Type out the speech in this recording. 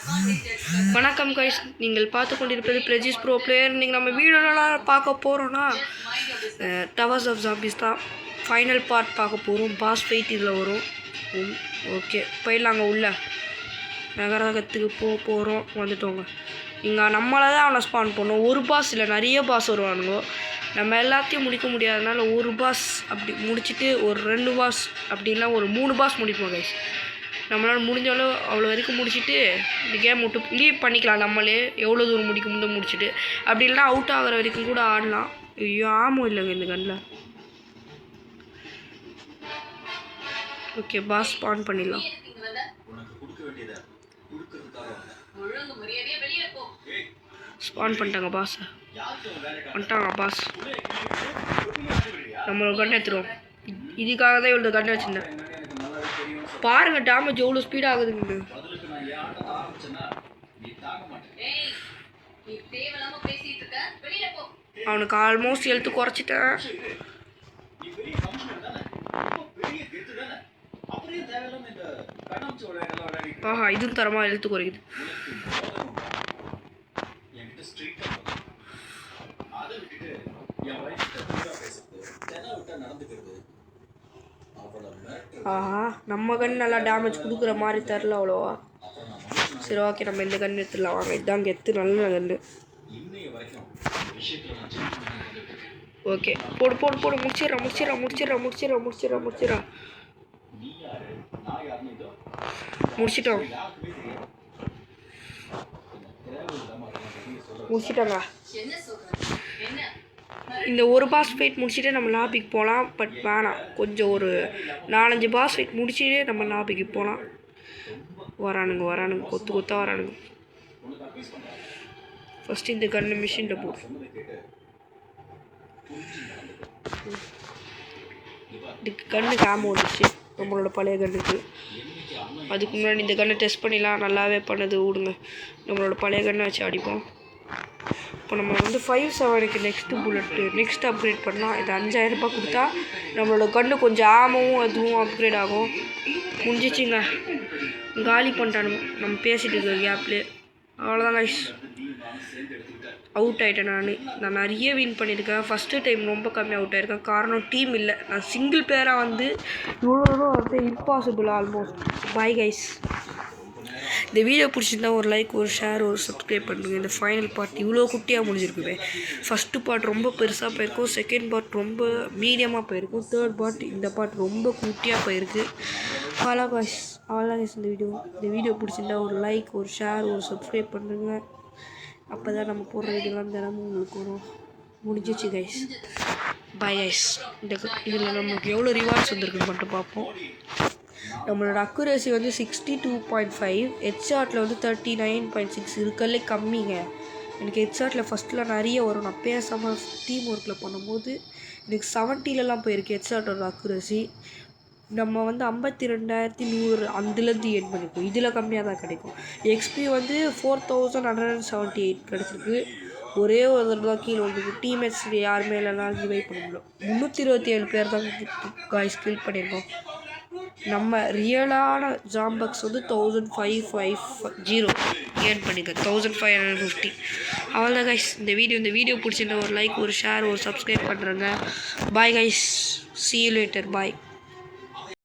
வணக்கம் கைஸ், நீங்கள் பார்த்து கொண்டிருப்பது பிரஜிஸ் ப்ரோ பிளேயர். இன்றைக்கி நம்ம வீடியோலாம் பார்க்க போகிறோன்னா டவர்ஸ் ஆஃப் ஜாம்பிஸ் தான் ஃபைனல் பார்ட் பார்க்க போகிறோம். பாஸ் ஃபைட் இதில் வரும். ஓகே, போயிடலாங்க. உள்ள நகரகத்துக்கு போகிறோம். வந்துட்டோங்க. இங்கே நம்மளை தான் அவனை ஸ்பான் பண்ணோம். ஒரு பாஸ் இல்லை, நிறைய பாஸ் வருவானுங்க. நம்ம எல்லாத்தையும் முடிக்க முடியாதனால ஒரு பாஸ் அப்படி முடிச்சுட்டு ஒரு 2 பாஸ் அப்படின்னா ஒரு 3 பாஸ் முடிப்போம் கைஸ். நம்மளால் முடிஞ்சாலும் அவ்வளோ வரைக்கும் முடிச்சுட்டு இந்த கேம் விட்டு லீவ் பண்ணிக்கலாம். நம்மளே எவ்வளோ தூரம் முடிக்க முடியும் முடிச்சுட்டு, அப்படி இல்லைனா அவுட் ஆகிற வரைக்கும் கூட ஆடலாம். ஐயோ ஆமாம் இல்லைங்க இந்த கண்ணில். ஓகே, பாஸ் ஸ்பான் பண்ணிடலாம். ஸ்பான் பண்ணிட்டாங்க பாஸ். வந்துட்டாங்க பாஸ். நம்மளோட கண்ணை எடுத்துருவோம். இதுக்காக தான் இவ்வளோ கண்ணை வச்சுருந்தேன். பாருங்க டேமேஜ் எவ்வளோ ஸ்பீட் ஆகுதுங்க. அவனுக்கு ஆல்மோஸ்ட் ஹெல்த்து குறைச்சிட்டேன். ஆஹா, இதுவும் தரமா ஹெல்த்து குறைக்குது. ஆஹா, நம்ம கன் நல்லா டேமேஜ் கொடுக்குற மாதிரி தரல அவ்வளோவா. சரி ஓகே, நம்ம இந்த கன் எடுத்துடலாம். வாங்க, இதாங்க எடுத்து நல்ல கன்று. ஓகே, போடு போடு போடு. முடிச்சிடறா முடிச்சிடறா முடிச்சிடறா முடிச்சிடறா முடிச்சிடறா முடிச்சிடறா முடிச்சிட்டோம் முடிச்சிட்டோங்க. இந்த ஒரு பாஸ் ஃபைட் முடிச்சுட்டு நம்ம லாபிக்கு போகலாம். பட் வேணாம், கொஞ்சம் ஒரு 4-5 பாஸ் ஃபைட் முடிச்சுட்டு நம்ம லாபிக்கு போகலாம். வரானுங்க கொத்து கொத்தாக வரானுங்க. ஃபஸ்ட்டு இந்த கன்று மிஷினில் போ. இதுக்கு கண்ணுக்கு ஆமாம் வந்துச்சு நம்மளோட பழைய கண்ணுக்கு. அதுக்கு முன்னாடி இந்த கண்ணை டெஸ்ட் பண்ணிடலாம். நல்லாவே பண்ணது விடுங்க. நம்மளோட பழைய கண்ணை வச்சு அடிப்போம். இப்போ நம்ம வந்து 5-7க்கு நெக்ஸ்ட்டு புல்லட்டு நெக்ஸ்ட் அப்கிரேட் பண்ணால் இது 5000 ரூபாய் கொடுத்தா நம்மளோட கண்ணு கொஞ்சம் ஆமாவும் அதுவும் அப்கிரேட் ஆகும். முடிஞ்சிச்சிங்க, காலி பண்ணிட்டானுங்க நம்ம பேசிகிட்டு இருக்கிற கேப்லேயே. அவ்வளோதான் கைஸ், அவுட் ஆகிட்டேன். நான் நிறைய வின் பண்ணியிருக்கேன். ஃபஸ்ட்டு டைம் ரொம்ப கம்மியாக அவுட் ஆகிருக்கேன். காரணம் டீம் இல்லை. நான் சிங்கிள் பிளேயராக வந்து இவ்வளோ தூரம் வந்து இம்பாசிபிள் ஆல்மோஸ்ட். Bye guys. இந்த வீடியோ பிடிச்சிருந்தா ஒரு லைக், ஒரு ஷேர், ஒரு சப்ஸ்கிரைப் பண்ணுங்கள். இந்த ஃபைனல் பார்ட் இவ்வளோ குட்டியாக முடிஞ்சிருக்குமே. ஃபஸ்ட்டு பார்ட் ரொம்ப பெருசாக போயிருக்கும், செகண்ட் பார்ட் ரொம்ப மீடியமாக போயிருக்கும், தேர்ட் பார்ட் இந்த பார்ட் ரொம்ப குட்டியாக போயிருக்கு. அவ்வளோ கைஸ். இந்த வீடியோ பிடிச்சிருந்தா ஒரு லைக், ஒரு ஷேர், ஒரு சப்ஸ்கிரைப் பண்ணுங்கள். அப்போ தான் நம்ம போடுற வீடியோலாம் தினமும் உங்களுக்கு வரும். முடிஞ்சிச்சு கைஸ். Bye guys. இதில் நமக்கு எவ்வளோ ரிவார்ட்ஸ் வந்துருக்குன்னு மட்டும் பார்ப்போம். நம்மளோட அக்குரேசி வந்து 62.5, ஹெட்ஷாட்டில் வந்து 39.6 இருக்கலே கம்மிங்க. எனக்கு ஹெட்ஷாட்டில் ஃபஸ்ட்டில் நிறைய வரும். நான் பேசாமல் டீம் ஒர்க்கில் பண்ணும்போது எனக்கு 70லலாம் போயிருக்கு ஹெட்ஷாட்டோட அக்குரேசி. நம்ம வந்து 52,100 அதுலேருந்து ஏர்ன் பண்ணிப்போம். இதில் கம்மியாக தான் கிடைக்கும். எக்ஸ்பி வந்து 4178 கிடச்சிருக்கு. ஒரே ஒரு தடவை தான் கீழே வந்து டீம்மேட்ஸ் யாருமே இல்லைனா ரிவைவ் பண்ண முடியும். 327 பேர் தான் காய்ஸ் கில் பண்ணியிருக்கோம். நம்ம ரியலான ஜாம்பக்ஸ் வந்து 1550 ஏர்ன் பண்ணிக்க 1550. அவ்வளோதான் கைஸ். இந்த வீடியோ பிடிச்சிருந்தா ஒரு லைக், ஒரு ஷேர், ஒரு சப்ஸ்கிரைப் பண்ணுறேங்க. Bye guys. see you later. Bye.